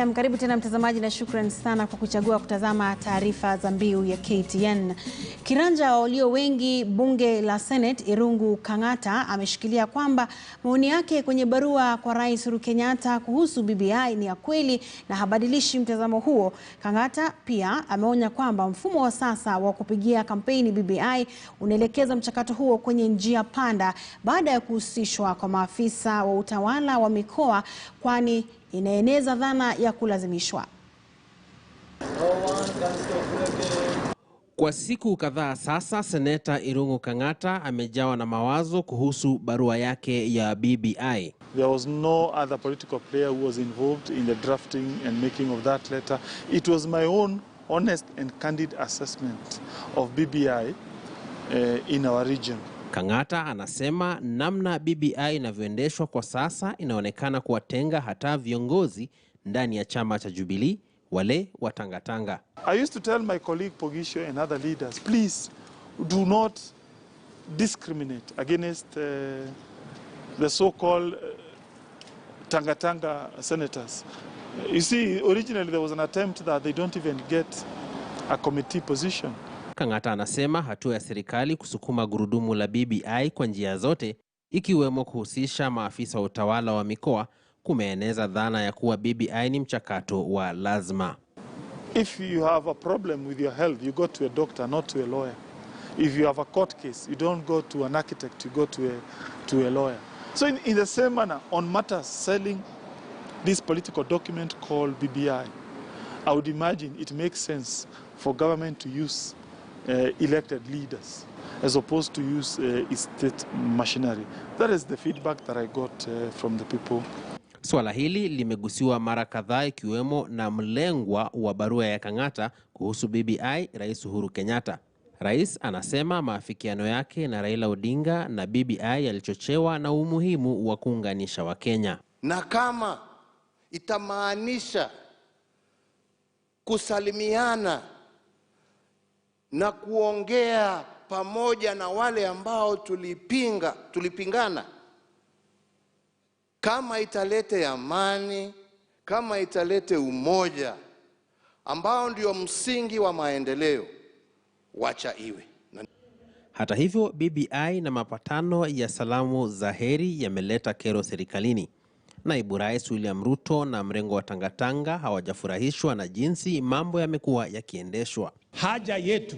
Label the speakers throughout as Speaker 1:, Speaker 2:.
Speaker 1: Na karibu tena mtazamaji, na shukrani sana kwa kuchagua kutazama taarifa za MBIU ya KTN. Kiranja wa walio wengi bunge la Senate Irungu Kang'ata ameshikilia kwamba maoni yake kwenye barua kwa Rais Uhuru Kenyatta kuhusu BBI ni ya kweli na habadilishi mtazamo huo. Kang'ata pia ameonya kwamba mfumo wa sasa wa kupigia kampeni BBI unaelekeza mchakato huo kwenye njia panda baada ya kuhusishwa kwa maafisa wa utawala wa mikoa, kwani inaeneza dhana ya kulazimishwa.
Speaker 2: Kwa siku kadhaa sasa, Seneta Irungu Kang'ata amejawa na mawazo kuhusu barua yake ya BBI.
Speaker 3: There was no other political player who was involved in the drafting and making of that letter. It was my own honest and candid assessment of BBI in our region.
Speaker 2: Kang'ata anasema namna BBI inavyoendeshwa kwa sasa inaonekana kuwatenga hata viongozi ndani ya chama cha Jubilee, wale wa tangatanga.
Speaker 3: I used to tell my colleague Pogisho and other leaders, please do not discriminate against the so-called tangatanga senators. You see, originally there was an attempt that they don't even get a committee position.
Speaker 2: Kang'ata anasema hatua ya serikali kusukuma gurudumu la BBI kwa njia zote, ikiwemo kuhusisha maafisa wa utawala wa mikoa, kumeeneza dhana ya kuwa BBI ni mchakato wa lazima.
Speaker 3: If you have a problem with your health, you go to a doctor, not to a lawyer. If you have a court case, you don't go to an architect, you go to a lawyer. So in the same manner, on matters selling this political document called BBI, I would imagine it makes sense for government to use elected leaders as opposed to use state machinery. That is the feedback that I got from the people.
Speaker 2: Swala hili limegusiwa mara kadhaa, ikiwemo na mlengwa wa barua ya Kang'ata kuhusu BBI, Rais Uhuru Kenyatta. Rais anasema maafikiano yake na Raila Odinga na BBI yalichochewa na umuhimu wa kuunganisha Wakenya.
Speaker 4: Na kama itamaanisha kusalimiana na kuongea pamoja na wale ambao tulipingana, kama italete amani, kama italete umoja ambao ndio msingi wa maendeleo, wacha iwe.
Speaker 2: Hata hivyo, BBI na mapatano ya salamu za heri yameleta kero serikalini. Naibu Rais William Ruto na mrengo wa tangatanga hawajafurahishwa na jinsi mambo yamekuwa yakiendeshwa.
Speaker 5: Haja yetu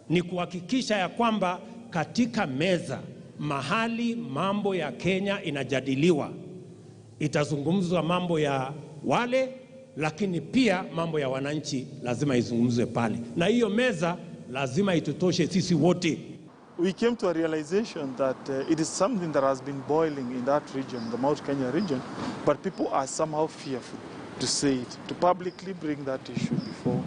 Speaker 5: ni kuhakikisha ya kwamba katika meza mahali mambo ya Kenya inajadiliwa, itazungumzwa mambo ya wale, lakini pia mambo ya wananchi lazima izungumzwe pale, na hiyo meza lazima itutoshe sisi wote.
Speaker 3: We came to a realization that it is something that has been boiling in that region, the Mount Kenya region, but people are somehow fearful to say it, to publicly bring that issue before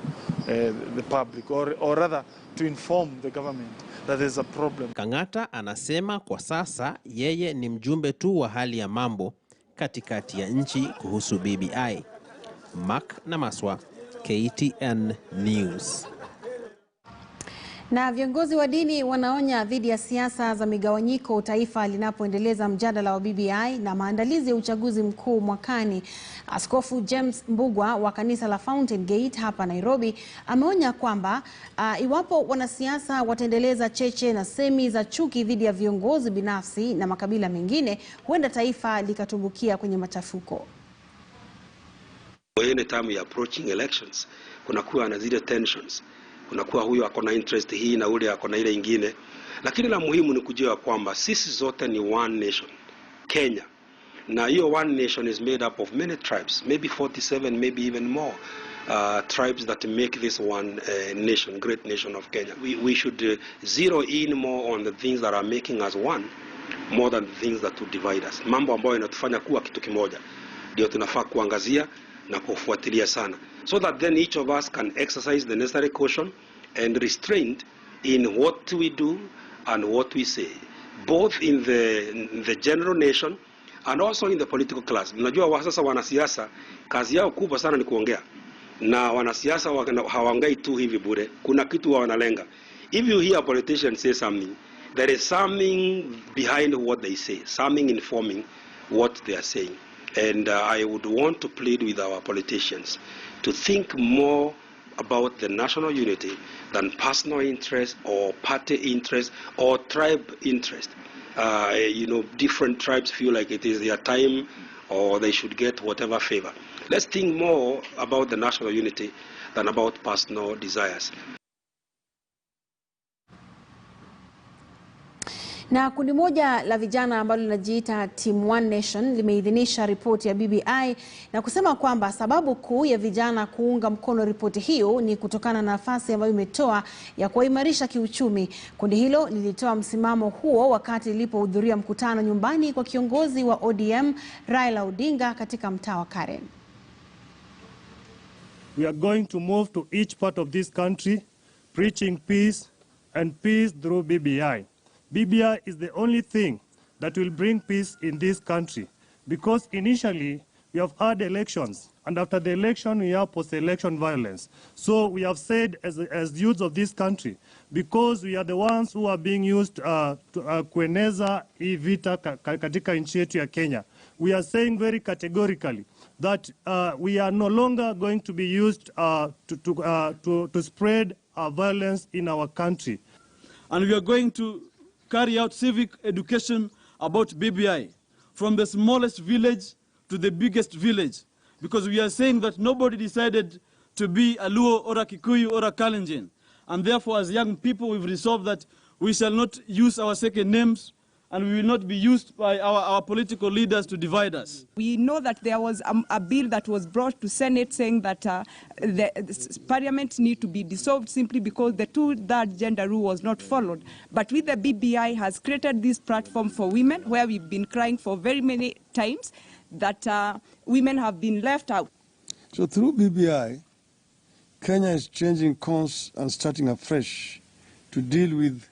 Speaker 3: the public, or rather to inform the government that there's a problem.
Speaker 2: Kang'ata anasema kwa sasa yeye ni mjumbe tu wa hali ya mambo katikati ya nchi kuhusu BBI. Mark na Maswa, KTN News.
Speaker 1: Na viongozi wa dini wanaonya dhidi ya siasa za migawanyiko taifa linapoendeleza mjadala wa BBI na maandalizi ya uchaguzi mkuu mwakani. Askofu James Mbugwa wa kanisa la Fountain Gate hapa Nairobi ameonya kwamba iwapo wanasiasa wataendeleza cheche na semi za chuki dhidi ya viongozi binafsi na makabila mengine, huenda taifa likatumbukia kwenye machafuko.
Speaker 6: Any time we approaching elections, kunakuwa na zile tensions. Kunakuwa huyo akona interest hii na ule akona ile ingine, lakini la muhimu ni kujua kwamba sisi zote ni one nation, Kenya. Na hiyo one nation is made up of many tribes, maybe 47, maybe even more tribes that make this one nation, great nation of Kenya. We should zero in more on the things that are making us one, more than the things that would divide us. Mambo ambayo yanatufanya kuwa kitu kimoja ndio tunafaa kuangazia na kufuatilia sana, so that then each of us can exercise the necessary caution and restraint in what we do and what we say, both in the general nation and also in the political class. Mnajua sasa wanasiasa kazi yao kubwa sana ni kuongea, na wanasiasa hawaongei tu hivi bure, kuna kitu wanalenga. If you hear a politician say something, there is something behind what they say, something informing what they are saying. And I would want to plead with our politicians to think more about the national unity than personal interest or party interest or tribe interest. Different tribes feel like it is their time or they should get whatever favor. Let's think more about the national unity than about personal desires.
Speaker 1: Na kundi moja la vijana ambalo linajiita Team One Nation limeidhinisha ripoti ya BBI na kusema kwamba sababu kuu ya vijana kuunga mkono ripoti hiyo ni kutokana na nafasi ambayo imetoa ya kuimarisha kiuchumi. Kundi hilo lilitoa msimamo huo wakati lilipohudhuria mkutano nyumbani kwa kiongozi wa ODM Raila Odinga katika mtaa wa Karen.
Speaker 7: We are going to move to each part of this country preaching peace and peace through BBI. BBI is the only thing that will bring peace in this country, because initially we have had elections, and after the election we have post-election violence. So we have said as youths of this country, because we are the ones who are being used to kueneza hii vita katika nchi yetu ya Kenya, we are saying very categorically that we are no longer going to be used to spread violence in our country.
Speaker 8: And we are going to carry out civic education about BBI, from the smallest village to the biggest village, because we are saying that nobody decided to be a Luo or a Kikuyu or a Kalenjin. And therefore, as young people, we've resolved that we shall not use our second names, and we will not be used by our political leaders to divide us.
Speaker 9: We know that there was a bill that was brought to Senate saying that the Parliament need to be dissolved simply because the two-third gender rule was not followed. But with the BBI has created this platform for women, where we've been crying for very many times that women have been left out.
Speaker 10: So through BBI, Kenya is changing course and starting afresh to deal with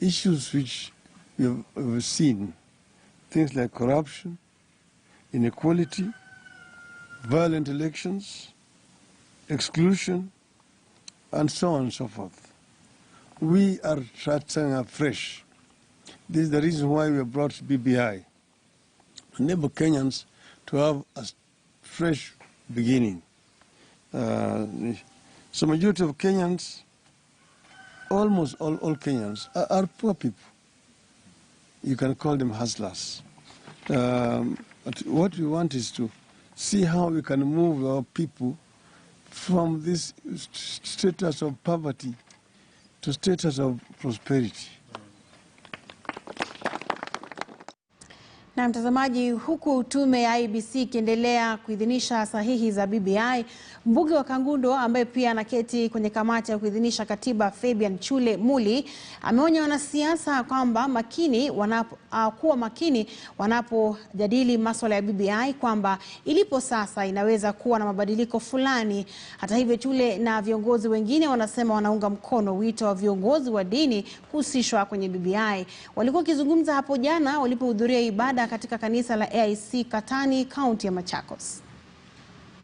Speaker 10: issues which we've seen, things like corruption, inequality, violent elections, exclusion, and so on and so forth. We are starting afresh. This is the reason why we have brought BBI, to enable Kenyans to have a fresh beginning. So majority of Kenyans, almost all Kenyans, are poor people. You can call them hustlers. But what we want is to see how we can move our people from this status of poverty to status of prosperity.
Speaker 1: Na mtazamaji, huku tume ya IEBC ikiendelea kuidhinisha sahihi za BBI, mbunge wa Kangundo ambaye pia anaketi kwenye kamati ya kuidhinisha katiba Fabian Chule Muli ameonya wanasiasa kwamba kuwa makini wanapojadili masuala ya BBI, kwamba ilipo sasa inaweza kuwa na mabadiliko fulani. Hata hivyo, Chule na viongozi wengine wanasema wanaunga mkono wito wa viongozi wa dini kuhusishwa kwenye BBI. Walikuwa wakizungumza hapo jana walipohudhuria ibada katika kanisa la AIC Katani, kaunti ya Machakos.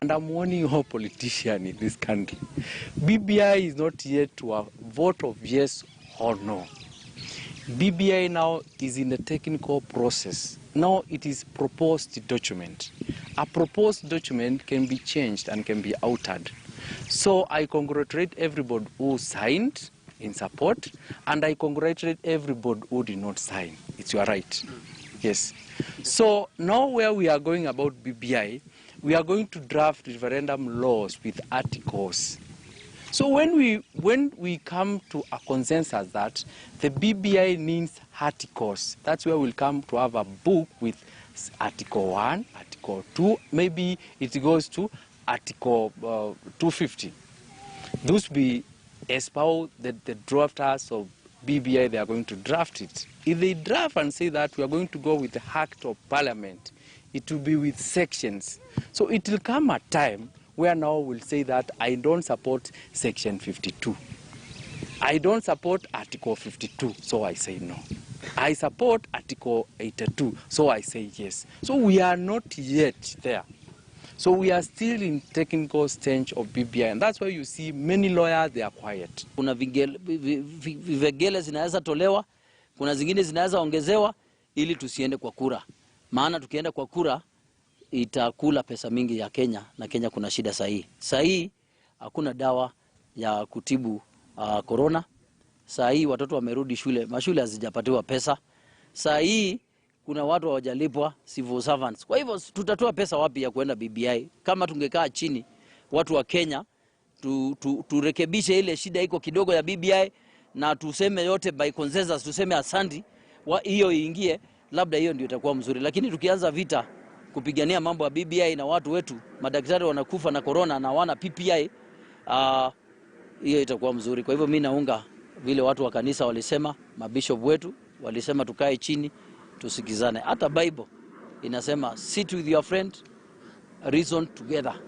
Speaker 11: And I'm warning all politicians in this country. BBI is not yet to a vote of yes or no. BBI now is in the technical process. Now it is proposed document. A proposed document can be changed and can be altered. So I congratulate everybody who signed in support, and I congratulate everybody who did not sign. It's your right. Yes. So now where we are going about BBI, we are going to draft referendum laws with articles. So when we come to a consensus that the BBI needs articles, that's where we'll come to have a book with Article 1, Article 2, maybe it goes to Article 250. Those be as how the drafters of BBI, they are going to draft it. If they draft and say that we are going to go with the Act of Parliament, it will be with sections. So it will come a time where now we'll say that I don't support Section 52. I don't support Article 52, so I say no. I support Article 82, so I say yes. So we are not yet there. So we are still in technical stage of BBI, and that's why you see many lawyers, they are quiet.
Speaker 12: Kuna vipengele zinaweza tolewa, kuna zingine zinaweza ongezewa ili tusiende kwa kura. Maana tukienda kwa kura, itakula pesa mingi ya Kenya, na Kenya kuna shida sahihi. Sahihi hakuna dawa ya kutibu corona. Sahihi watoto wamerudi shule, mashule hazijapatiwa pesa. Sahihi kuna watu hawajalipwa, civil servants. Kwa hivyo tutatoa pesa wapi ya kuenda BBI? Kama tungekaa chini watu wa Kenya turekebishe ile shida iko kidogo ya BBI na tuseme yote by consensus, tuseme asante hiyo iingie, labda hiyo ndio itakuwa mzuri. Lakini tukianza vita kupigania mambo ya BBI na watu wetu madaktari wanakufa na corona na wana PPI, hiyo itakuwa mzuri. Kwa hivyo mimi naunga vile watu wa kanisa walisema, mabishop wetu walisema tukae chini tusikizane. Hata Bible inasema sit with your friend, reason together.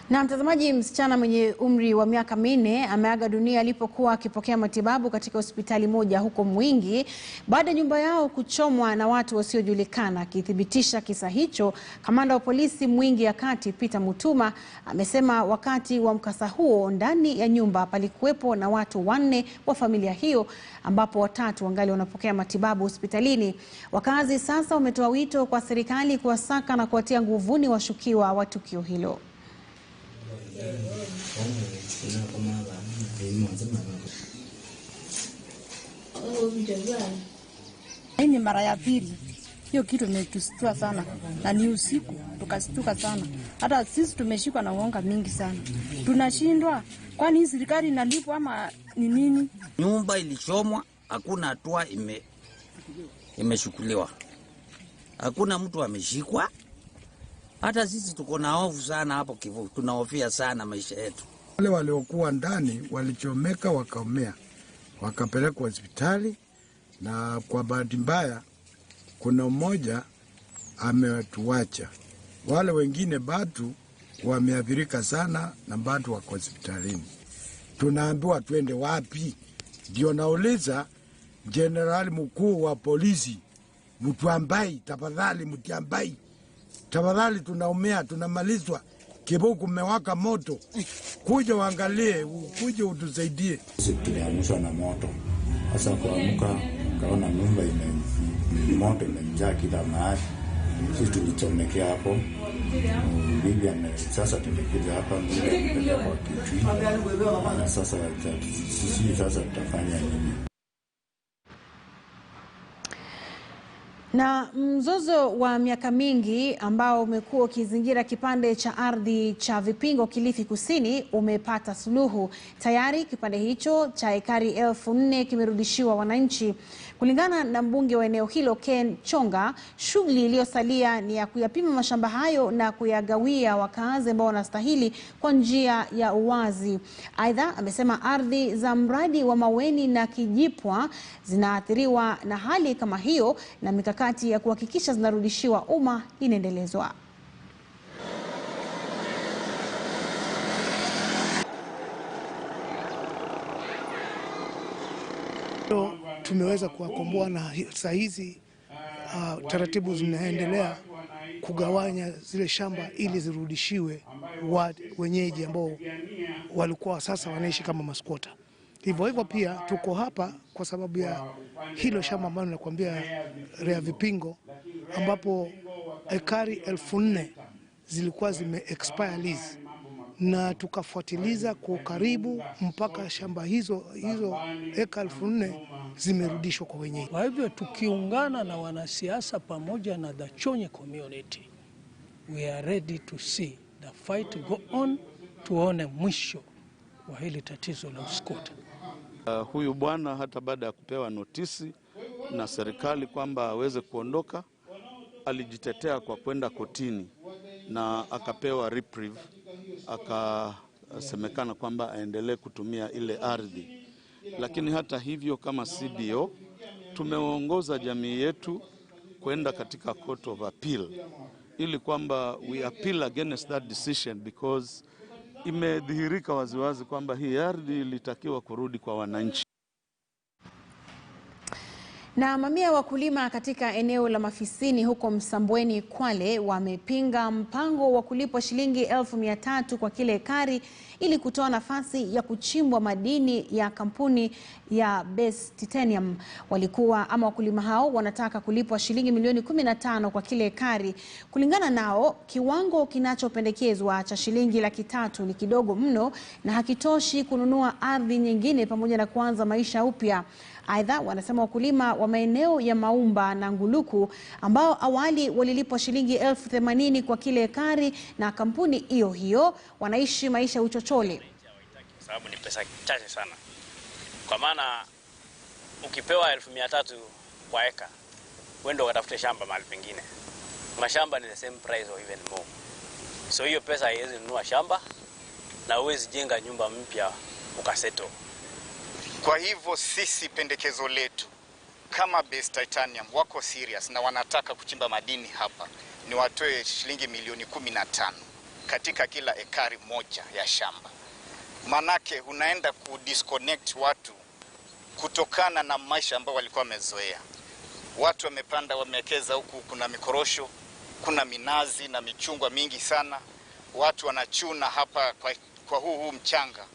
Speaker 1: Na mtazamaji, msichana mwenye umri wa miaka 4 ameaga dunia alipokuwa akipokea matibabu katika hospitali moja huko Mwingi baada ya nyumba yao kuchomwa na watu wasiojulikana. Akithibitisha kisa hicho, kamanda wa polisi Mwingi ya Kati Peter Mutuma amesema wakati wa mkasa huo ndani ya nyumba palikuwepo na watu 4 wa familia hiyo, ambapo 3 wangali wanapokea matibabu hospitalini. Wakazi sasa wametoa wito kwa serikali kuwasaka na kuwatia nguvuni washukiwa wa tukio hilo.
Speaker 13: Hii ni mara ya pili. Hiyo kitu imetustua sana na ni usiku tukastuka sana. Hata sisi tumeshikwa na uonga mingi sana. Tunashindwa kwani hii serikali inalipwa ama ni nini?
Speaker 14: Nyumba ilichomwa, hakuna hatua imeshukuliwa. Hakuna mtu ameshikwa. Hata sisi tuko na hofu sana hapo Kivu, tunahofia sana maisha yetu.
Speaker 15: Wale waliokuwa ndani walichomeka wakaumia, wakapelekwa hospitali, na kwa bahati mbaya kuna mmoja ametuacha. Wale wengine bado wameathirika sana na bado wako hospitalini. Tunaambiwa twende wapi? Ndio nauliza General mkuu wa polisi, Mtuambai, tafadhali Mtuambai. Tafadhali tunaumia, tunamalizwa. Kibu kumewaka moto. Kuja waangalie, kuja utusaidie.
Speaker 16: Sisi tuliamshwa na moto. Sasa kuamka kaona nyumba moto imejaa kila mahali. Sisi tulichomekea hapo. Bibi sasa tumekuja hapa mbele kwa kitu. Na sasa sisi tutafanya nini?
Speaker 1: Na mzozo wa miaka mingi ambao umekuwa ukizingira kipande cha ardhi cha Vipingo Kilifi Kusini umepata suluhu. Tayari kipande hicho cha ekari 4,000 kimerudishiwa wananchi. Kulingana na mbunge wa eneo hilo Ken Chonga, shughuli iliyosalia ni ya kuyapima mashamba hayo na kuyagawia wakazi ambao wanastahili kwa njia ya uwazi. Aidha, amesema ardhi za mradi wa Maweni na Kijipwa zinaathiriwa na hali kama hiyo na mikakati ya kuhakikisha zinarudishiwa umma inaendelezwa.
Speaker 17: Tumeweza kuwakomboa na saa hizi taratibu zinaendelea kugawanya zile shamba ili zirudishiwe wenyeji ambao walikuwa sasa wanaishi kama maskota. Hivyo pia tuko hapa kwa sababu ya hilo shamba ambalo nakwambia Rea Vipingo, ambapo ekari 4,000 zilikuwa zime-expire lease, na tukafuatiliza kwa karibu mpaka shamba hizo eka 4,000 zimerudishwa kwa wenyeji.
Speaker 18: Kwa hivyo tukiungana na wanasiasa pamoja na the Chonye community, we are ready to see the fight go on, tuone mwisho wa hili tatizo la uskota.
Speaker 19: Huyu bwana hata baada ya kupewa notisi na serikali kwamba aweze kuondoka, alijitetea kwa kwenda kotini na akapewa reprieve, akasemekana kwamba aendelee kutumia ile ardhi. Lakini hata hivyo, kama CBO tumeongoza jamii yetu kwenda katika court of appeal ili kwamba we appeal against that decision, because imedhihirika waziwazi kwamba hii ardhi ilitakiwa kurudi kwa wananchi.
Speaker 1: Na mamia wakulima katika eneo la Mafisini huko Msambweni, Kwale, wamepinga mpango wa kulipwa shilingi 1,300 kwa kila ekari ili kutoa nafasi ya kuchimbwa madini ya kampuni ya Base Titanium. Wakulima hao wanataka kulipwa shilingi milioni 15 kwa kila ekari. Kulingana nao, kiwango kinachopendekezwa cha shilingi 300,000 ni kidogo mno na hakitoshi kununua ardhi nyingine pamoja na kuanza maisha upya. Aidha, wanasema wakulima wa maeneo ya Maumba na Nguluku ambao awali walilipwa shilingi 80,000 kwa kila ekari na kampuni hiyo wanaishi maisha ya uchochole.
Speaker 20: Sababu ni pesa chache sana. Kwa maana ukipewa 1,300 kwa eka, wendo ukatafute shamba mahali pengine. Mashamba ni the same price or even more. So hiyo pesa haiwezi nunua shamba na huwezi jenga nyumba mpya ukaseto.
Speaker 21: Kwa hivyo sisi pendekezo letu kama Base Titanium wako serious na wanataka kuchimba madini hapa, ni watoe shilingi milioni 15 katika kila ekari moja ya shamba. Manake unaenda kudisconnect watu kutokana na maisha ambayo walikuwa wamezoea. Watu wamepanda, wamekeza huku, kuna mikorosho, kuna minazi na michungwa mingi sana. Watu wanachuna hapa kwa huu mchanga.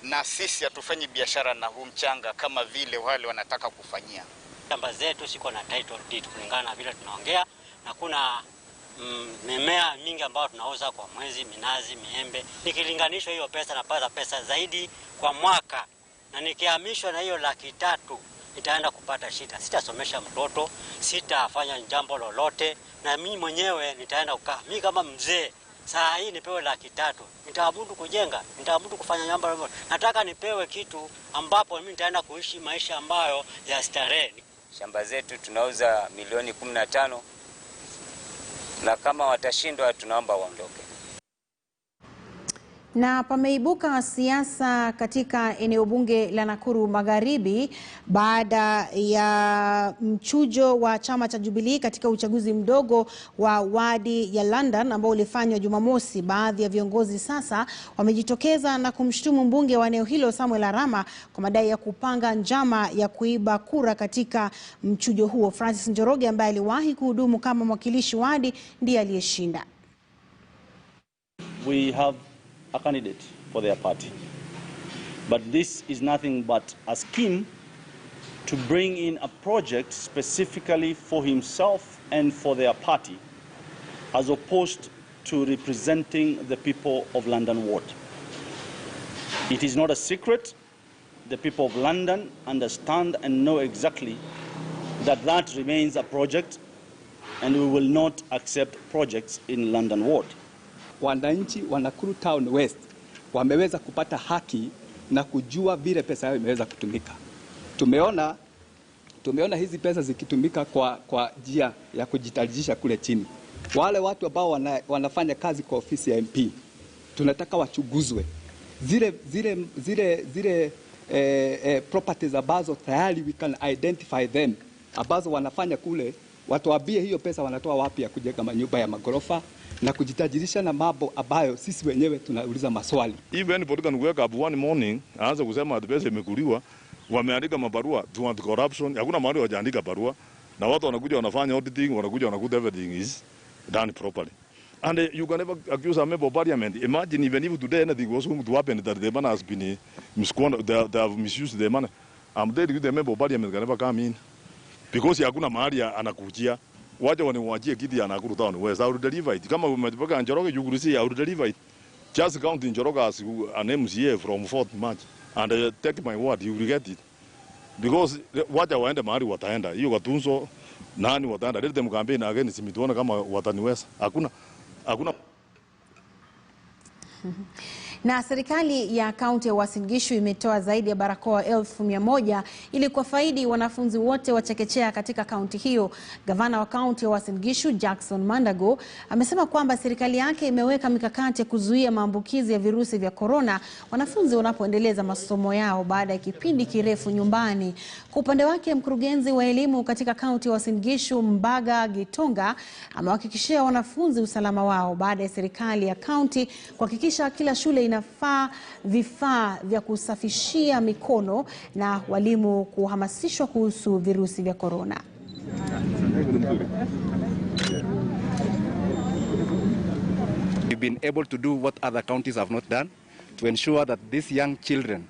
Speaker 21: Na sisi hatufanyi biashara na huu mchanga kama vile wale wanataka kufanyia.
Speaker 22: Shamba zetu siko na title deed kulingana na vile tunaongea, na kuna mimea mingi ambayo tunauza kwa mwezi, minazi, miembe. Nikilinganishwa hiyo pesa napata pesa zaidi kwa mwaka, na nikihamishwa na hiyo 300,000 nitaenda kupata shida. Sitasomesha mtoto, sitafanya jambo lolote, na mimi mwenyewe nitaenda kukaa. Mimi kama mzee saa hii nipewe 300,000, nitaabudu kujenga, nitaabudu kufanya jambo lolote. Nataka nipewe kitu ambapo mimi nitaenda kuishi maisha ambayo ya starehe.
Speaker 23: Shamba zetu tunauza milioni 15, na kama watashindwa tunaomba waondoke.
Speaker 1: Na pameibuka siasa katika eneo bunge la Nakuru Magharibi baada ya mchujo wa chama cha Jubilee katika uchaguzi mdogo wa wadi ya London ambao ulifanywa Jumamosi. Baadhi ya viongozi sasa wamejitokeza na kumshutumu mbunge wa eneo hilo Samuel Arama kwa madai ya kupanga njama ya kuiba kura katika mchujo huo. Francis Njoroge ambaye aliwahi kuhudumu kama mwakilishi wadi ndiye aliyeshinda.
Speaker 24: We have a candidate for their party, but this is nothing but a scheme to bring in a project specifically for himself and for their party, as opposed to representing the people of London Ward. It is not a secret. The people of London understand and know exactly that that remains a project, and we will not accept projects in London Ward.
Speaker 25: Wananchi wa Nakuru Town West wameweza kupata haki na kujua vile pesa yao imeweza kutumika. Tumeona hizi pesa zikitumika kwa njia ya kujitajirisha kule chini. Wale watu ambao wanafanya kazi kwa ofisi ya MP, tunataka wachuguzwe. Zile properties ambazo tayari we can identify them, ambazo wanafanya kule, watuambie hiyo pesa wanatoa wapi ya kujenga manyumba ya magorofa na kujitajirisha na mambo ambayo sisi wenyewe tunauliza maswali.
Speaker 26: Even anybody can wake up one morning aanze kusema pesa imekuliwa, wameandika mabarua to want corruption. Hakuna mahali hawajaandika barua, na watu wanakuja wanafanya auditing, wanakuja wanakuta everything is done properly. And you can never accuse a member of parliament. Imagine even if today anything was going to happen that the money has been misquandered, they have misused the money. I'm telling you, the member of parliament can never come in because hakuna mahali anakujia. Waje waniwajie kiti ya Nakuru Town West, I will deliver it. Kama umetoka Njoroge, you will see, I will deliver it. Just count Njoroge as an MCA from 4th March, and take my word, you will get it. Because waje waende mahali wataenda. Hiyo Gatunzo, nani wataenda. Let them campaign again, simituona kama wataniweza. Hakuna.
Speaker 1: Na serikali ya kaunti ya Uasin Gishu imetoa zaidi ya barakoa 1,100 ili kuwafaidi wanafunzi wote wa chekechea katika kaunti hiyo. Gavana wa kaunti ya Uasin Gishu Jackson Mandago amesema kwamba serikali yake imeweka mikakati ya kuzuia maambukizi ya virusi vya corona wanafunzi wanapoendeleza masomo yao baada ya kipindi kirefu nyumbani. Kwa upande wake, mkurugenzi wa elimu katika kaunti ya Uasin Gishu Mbaga Gitonga amewahakikishia wanafunzi usalama wao baada ya serikali ya kaunti kuhakikisha kila shule inafaa vifaa vya kusafishia mikono na walimu kuhamasishwa kuhusu virusi vya corona.
Speaker 27: We've been able to do what other counties have not done.
Speaker 25: to ensure that these young children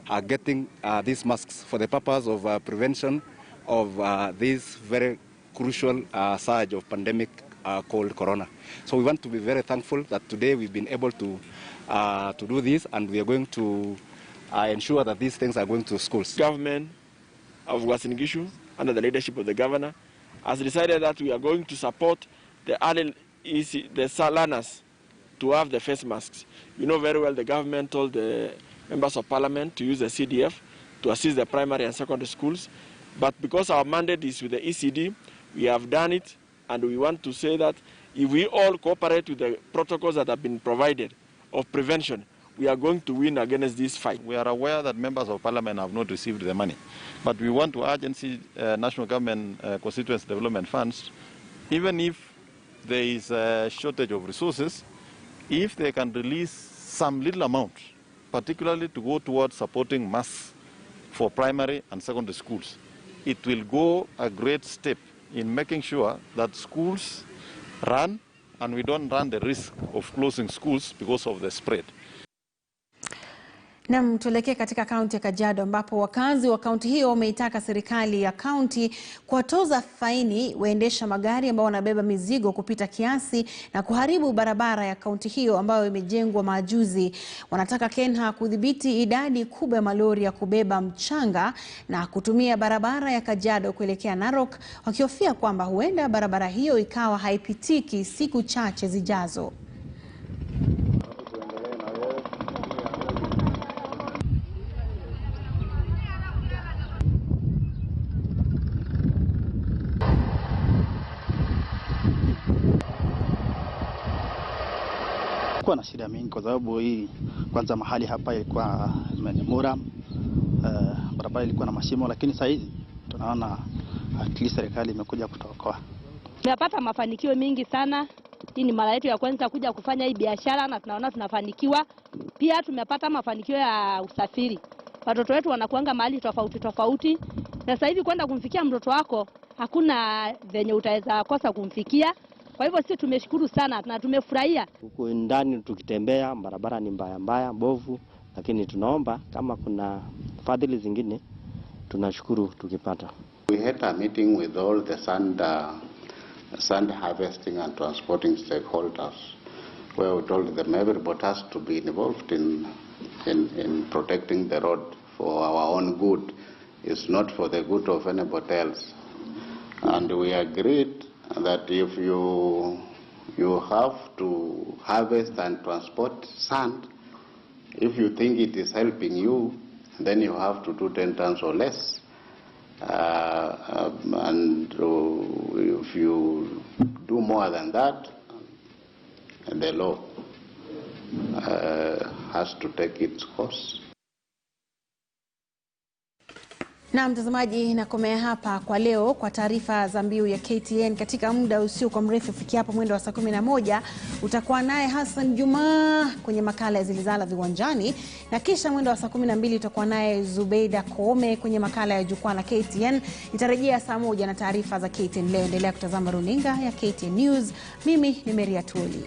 Speaker 25: are getting these masks for the purpose of prevention of this very crucial surge of pandemic called corona. So we want to be very thankful that today we've been able to do this, and we are going to ensure that these things are going to schools.
Speaker 2: Government of Uasin Gishu, under the leadership of the governor, has decided that we are going to support the learners to have the face masks. You know very well the government told the members of parliament to use the CDF to assist the primary and secondary schools. But because our mandate is with the ECD, we have done it, and we want to say that if we all cooperate with the protocols that have been provided of prevention, we are going to win against this fight.
Speaker 26: We are aware that members of parliament have not received the money, but we want to urge national government constituency development funds, even if there is a shortage of resources, if they can release some little amount, particularly to go towards supporting masks for primary and secondary schools, it will go a great step in making sure that schools run and we don't run the risk of closing schools because of the spread.
Speaker 1: Na tuelekee katika kaunti ya Kajiado ambapo wakazi wa kaunti hiyo wameitaka serikali ya kaunti kuwatoza faini waendesha magari ambao wanabeba mizigo kupita kiasi na kuharibu barabara ya kaunti hiyo ambayo imejengwa majuzi. Wanataka Kenha kudhibiti idadi kubwa ya malori ya kubeba mchanga na kutumia barabara ya Kajiado kuelekea Narok, wakihofia kwamba huenda barabara hiyo ikawa haipitiki siku chache zijazo.
Speaker 3: Kwa na shida mingi kwa sababu hii kwanza mahali hapa ilikuwa Mura, barabara ilikuwa na mashimo, lakini sasa hivi tunaona at least serikali imekuja kutokoa.
Speaker 4: Tumepata mafanikio mingi sana. Hii ni mara yetu ya kwanza kuja kufanya hii biashara na tunaona tunafanikiwa. Pia tumepata mafanikio ya usafiri. Watoto wetu wanakuanga mahali tofauti tofauti. Na sasa hivi kwenda kumfikia mtoto wako hakuna venye utaweza kosa kumfikia. Kwa hivyo sisi tumeshukuru sana na tumefurahia.
Speaker 5: Huko ndani tukitembea barabara ni mbaya mbovu, lakini tunaomba kama kuna fadhili zingine tunashukuru tukipata.
Speaker 6: We had a meeting with all the sand harvesting and transporting stakeholders where we told them everybody has to be involved in protecting the road for our own good. It's not for the good of anybody else. And we agreed that if you have to harvest and transport sand, if you think it is helping you, then you have to do 10 tons or less. And if you do more than that, the law has to take its course.
Speaker 1: Na mtazamaji, nakomea hapa kwa leo. Kwa taarifa za mbiu ya KTN katika muda usio kwa mrefu fikia hapo mwendo wa saa 11 utakuwa naye Hassan Juma kwenye makala ya Zilizala Viwanjani, na kisha mwendo wa saa 12 utakuwa naye Zubeida Koome kwenye makala ya Jukwaa la KTN. Nitarejea saa 1 na taarifa za KTN leo. Endelea kutazama runinga ya KTN News. Mimi ni Maria Tuoli.